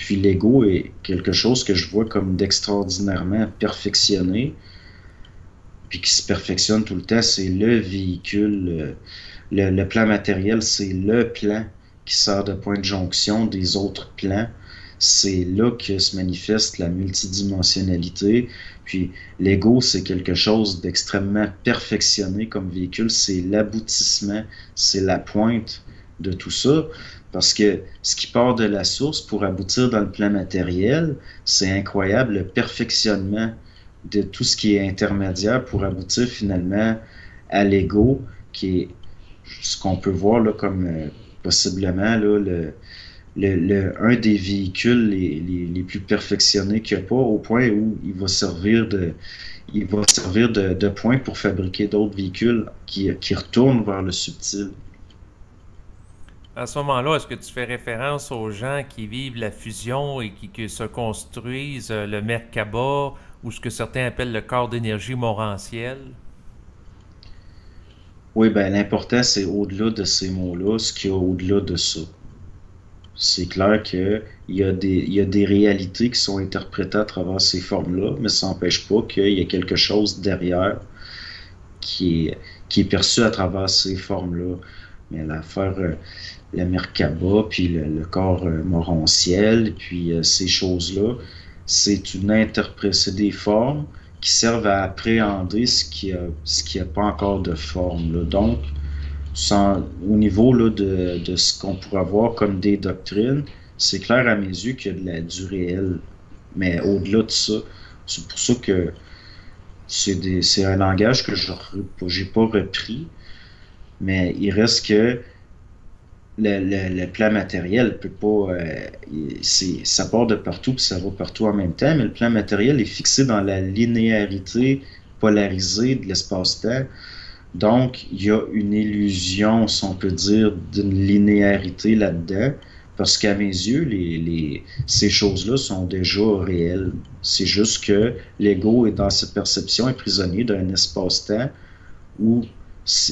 Puis l'ego est quelque chose que je vois comme d'extraordinairement perfectionné, puis qui se perfectionne tout le temps. C'est le véhicule, le plan matériel, c'est le plan qui sert de point de jonction des autres plans. C'est là que se manifeste la multidimensionnalité. Puis l'ego, c'est quelque chose d'extrêmement perfectionné comme véhicule. C'est l'aboutissement, c'est la pointe de tout ça. Parce que ce qui part de la source pour aboutir dans le plan matériel, c'est incroyable le perfectionnement de tout ce qui est intermédiaire pour aboutir finalement à l'ego, qui est ce qu'on peut voir là, comme possiblement là, un des véhicules les plus perfectionnés qu'il n'y a pas, au point où il va servir de point pour fabriquer d'autres véhicules qui retournent vers le subtil. À ce moment-là, est-ce que tu fais référence aux gens qui vivent la fusion et qui se construisent le Merkaba ou ce que certains appellent le corps d'énergie morantiel? Oui, ben l'important, c'est au-delà de ces mots-là, ce qu'il y a au-delà de ça. C'est clair il y a des réalités qui sont interprétées à travers ces formes-là, mais ça n'empêche pas qu'il y a quelque chose derrière qui est, qui est perçu à travers ces formes-là. Mais l'affaire, la Merkaba, puis le corps morontiel, puis ces choses-là, c'est des formes qui servent à appréhender ce qui a pas encore de forme, là. Donc, au niveau là, de ce qu'on pourrait voir comme des doctrines, c'est clair à mes yeux qu'il y a du réel. Mais au-delà de ça, c'est pour ça que c'est un langage que je n'ai pas repris, mais il reste que le plan matériel peut pas. Ça part de partout puis ça va partout en même temps, mais le plan matériel est fixé dans la linéarité polarisée de l'espace-temps. Donc, il y a une illusion, si on peut dire, d'une linéarité là-dedans, parce qu'à mes yeux, ces choses-là sont déjà réelles. C'est juste que l'ego est dans cette perception, est prisonnier d'un espace-temps où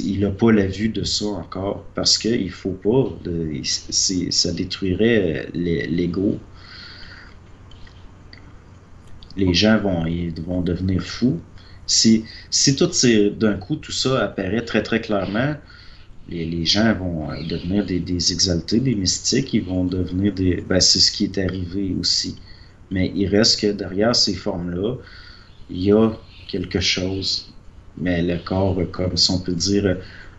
il n'a pas la vue de ça encore, parce qu'il faut pas, ça détruirait l'ego. Les gens ils vont devenir fous. Si d'un coup tout ça apparaît très très clairement, les gens vont devenir des exaltés, des mystiques, ils vont devenir des. Ben, c'est ce qui est arrivé aussi. Mais il reste que derrière ces formes-là, il y a quelque chose. Mais le corps, comme si on peut dire,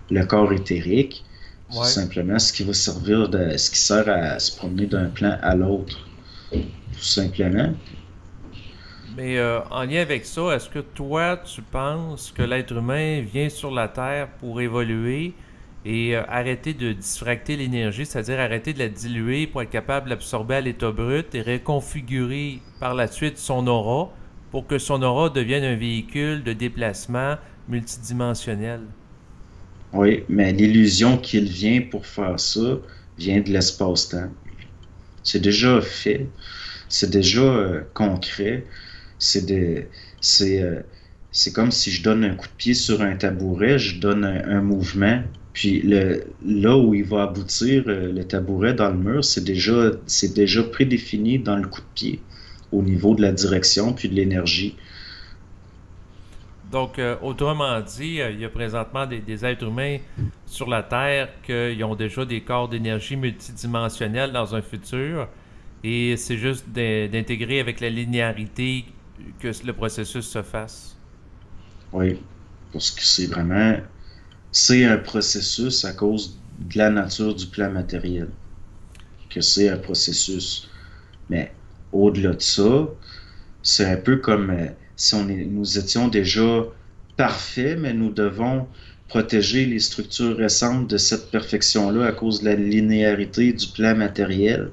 le corps éthérique, c'est Ouais. simplement ce qui sert à se promener d'un plan à l'autre, tout simplement. Mais en lien avec ça, est-ce que toi, tu penses que l'être humain vient sur la Terre pour évoluer et arrêter de diffracter l'énergie, c'est-à-dire arrêter de la diluer pour être capable d'absorber à l'état brut et reconfigurer par la suite son aura pour que son aura devienne un véhicule de déplacement multidimensionnel? Oui, mais l'illusion qu'il vient pour faire ça vient de l'espace-temps. C'est déjà fait, c'est déjà concret. C'est de, c'est, euh, c'est comme si je donne un coup de pied sur un tabouret, je donne un mouvement, puis là où il va aboutir le tabouret dans le mur, c'est déjà prédéfini dans le coup de pied, au niveau de la direction puis de l'énergie. Donc, autrement dit, il y a présentement des êtres humains sur la Terre qui ont déjà des corps d'énergie multidimensionnels dans un futur. Et c'est juste d'intégrer avec la linéarité que le processus se fasse. Oui, parce que c'est un processus à cause de la nature du plan matériel, que c'est un processus. Mais au-delà de ça, c'est un peu comme si nous étions déjà parfaits, mais nous devons protéger les structures récentes de cette perfection-là à cause de la linéarité du plan matériel.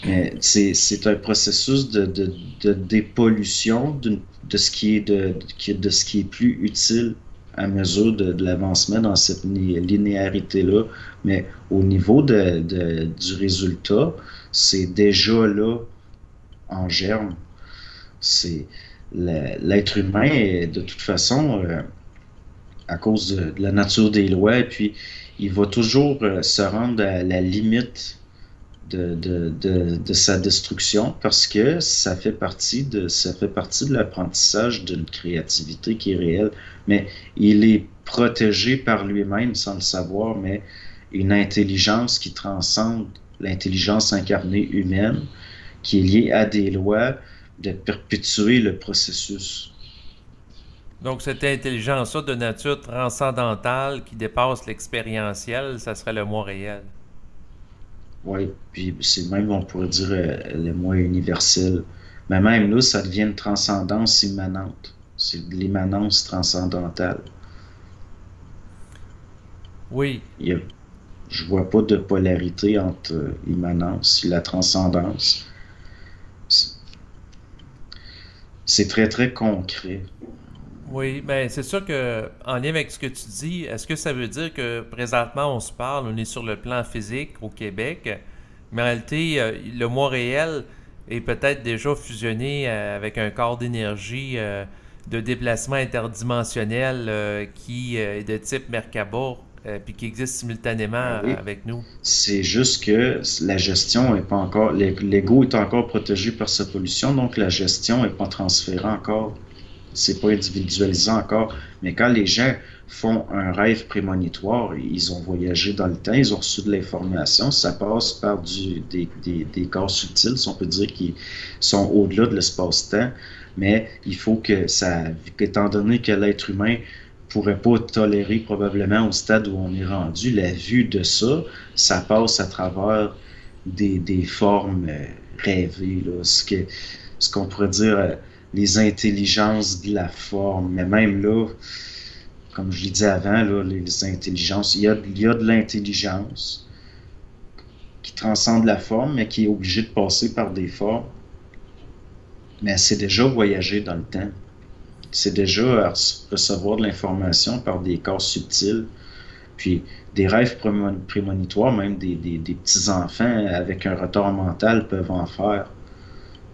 Mais c'est un processus de dépollution de ce qui est plus utile à mesure de l'avancement dans cette linéarité-là. Mais au niveau du résultat, c'est déjà là en germe. C'est l'être humain est de toute façon à cause de la nature des lois et puis il va toujours se rendre à la limite de sa destruction parce que ça fait partie de l'apprentissage d'une créativité qui est réelle. Mais il est protégé par lui-même sans le savoir, mais une intelligence qui transcende l'intelligence incarnée humaine, qui est liée à des lois de perpétuer le processus. Donc, cette intelligence-là de nature transcendantale qui dépasse l'expérientiel, ça serait le moi réel. Oui, puis c'est même, on pourrait dire, le moi universel. Mais même là, ça devient une transcendance immanente. C'est de l'immanence transcendantale. Oui, Il y a- je vois pas de polarité entre immanence et la transcendance. C'est c'est très, très concret. oui, ben c'est sûr que en lien avec ce que tu dis, est-ce que ça veut dire que présentement on se parle, on est sur le plan physique au Québec, mais en réalité le moi réel est peut-être déjà fusionné avec un corps d'énergie de déplacement interdimensionnel qui est de type Merkaba, puis qui existe Ben simultanément oui, avec nous. c'est juste que la gestion est pas encore, l'ego est encore protégé par sa pollution, donc la gestion est pas transférée encore. C'est pas individualisé encore. Mais quand les gens font un rêve prémonitoire, ils ont voyagé dans le temps, ils ont reçu de l'information, ça passe par des corps subtils, si on peut dire, qui sont au-delà de l'espace-temps. Mais il faut que ça, étant donné que l'être humain pourrait pas tolérer probablement au stade où on est rendu, la vue de ça, ça passe à travers des formes rêvées, là, ce qu'on pourrait dire les intelligences de la forme. Mais même là, comme je l'ai dit avant, là, les intelligences, il y a de l'intelligence qui transcende la forme, mais qui est obligée de passer par des formes. Mais c'est déjà voyager dans le temps. C'est déjà recevoir de l'information par des corps subtils. Puis des rêves prémonitoires, même des petits-enfants avec un retard mental peuvent en faire.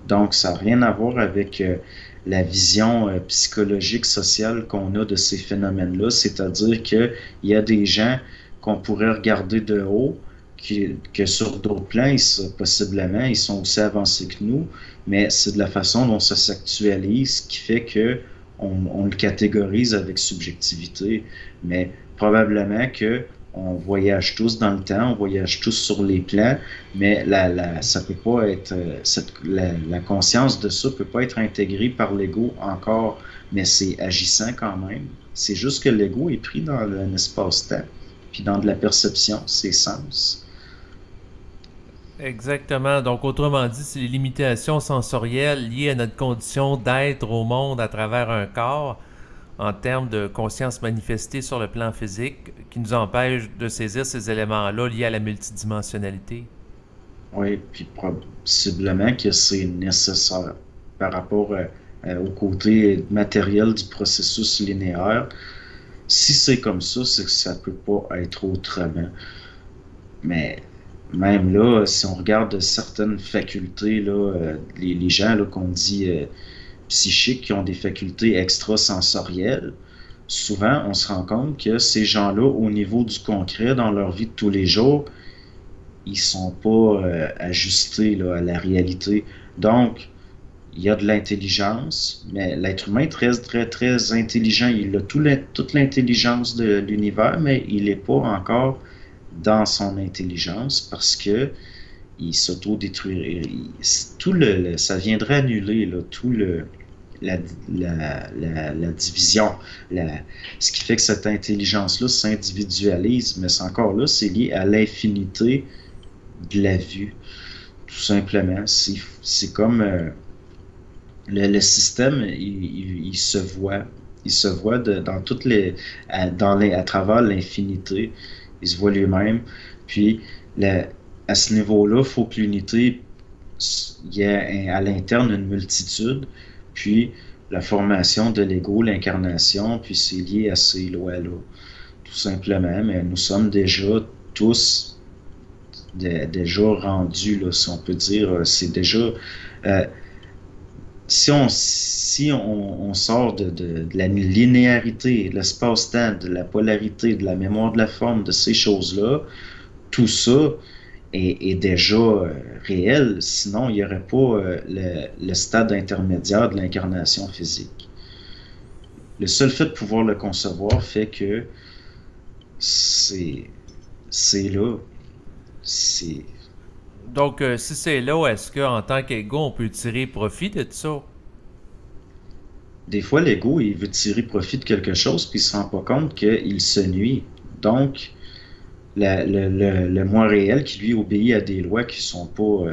Donc, ça n'a rien à voir avec la vision psychologique, sociale qu'on a de ces phénomènes-là. C'est-à-dire qu'il y a des gens qu'on pourrait regarder de haut, que sur d'autres plans, possiblement, ils sont aussi avancés que nous, mais c'est de la façon dont ça s'actualise qui fait que on le catégorise avec subjectivité. Mais probablement que on voyage tous dans le temps, on voyage tous sur les plans, mais ça peut pas être la conscience de ça peut pas être intégrée par l'ego encore, mais c'est agissant quand même. C'est juste que l'ego est pris dans un espace-temps, puis dans de la perception, ses sens. Exactement. Donc, autrement dit, c'est les limitations sensorielles liées à notre condition d'être au monde à travers un corps, en termes de conscience manifestée sur le plan physique, qui nous empêchent de saisir ces éléments-là liés à la multidimensionnalité. Oui, puis possiblement que c'est nécessaire par rapport au côté matériel du processus linéaire. Si c'est comme ça, c'est que ça peut pas être autrement. Mais même là, si on regarde certaines facultés, là, les gens là, qu'on dit psychiques qui ont des facultés extrasensorielles, souvent on se rend compte que ces gens-là, au niveau du concret, dans leur vie de tous les jours, ils sont pas ajustés là, à la réalité. Donc, il y a de l'intelligence, mais l'être humain est très, très, très intelligent. Il a toute l'intelligence de l'univers, mais il n'est pas encore dans son intelligence parce que il s'auto-détruirait. Ça viendrait annuler là, tout la, la division. Ce qui fait que cette intelligence-là s'individualise, mais c'est encore là, c'est lié à l'infinité de la vue, tout simplement. C'est comme le système, il se voit. Il se voit dans toutes à travers l'infinité. Il se voit lui-même. Puis, à ce niveau-là, il faut que l'unité, il y a à l'interne une multitude. Puis, la formation de l'ego, l'incarnation, puis c'est lié à ces lois-là, tout simplement. Mais nous sommes déjà tous déjà rendus, là, si on peut dire. C'est déjà... euh, si on sort de la linéarité, de l'espace-temps, de la polarité, de la mémoire de la forme, de ces choses-là, tout ça, est déjà réel, sinon il n'y aurait pas le stade intermédiaire de l'incarnation physique. Le seul fait de pouvoir le concevoir fait que c'est c'est là. C'est Donc, si c'est là, est-ce qu'en tant qu'ego, on peut tirer profit de ça? Des fois, l'ego, il veut tirer profit de quelque chose, puis il se rend pas compte qu'il se nuit. Donc, le moi réel, qui lui obéit à des lois qui sont pas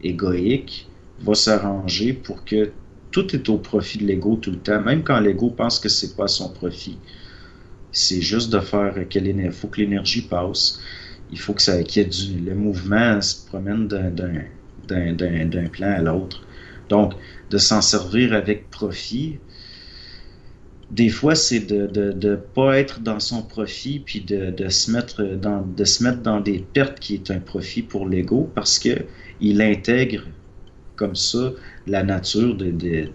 égoïques, va s'arranger pour que tout est au profit de l'ego tout le temps, même quand l'ego pense que c'est pas à son profit. C'est juste de faire il faut que l'énergie passe. Il faut que ça, qu'il y ait le mouvement se promène d'un plan à l'autre. Donc, de s'en servir avec profit, des fois, c'est de pas être dans son profit, puis de se mettre dans des pertes qui est un profit pour l'ego, parce que il intègre comme ça la nature du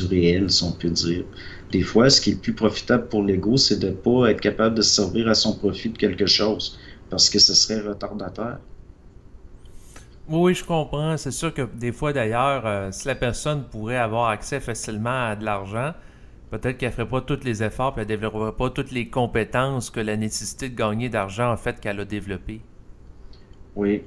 réel, si on peut dire. Des fois, ce qui est le plus profitable pour l'ego, c'est de ne pas être capable de se servir à son profit de quelque chose, parce que ce serait retardateur. Oui, je comprends. C'est sûr que des fois, d'ailleurs, si la personne pourrait avoir accès facilement à de l'argent, peut-être qu'elle ferait pas tous les efforts et elle développerait pas toutes les compétences que la nécessité de gagner d'argent a fait qu'elle a développées. Oui,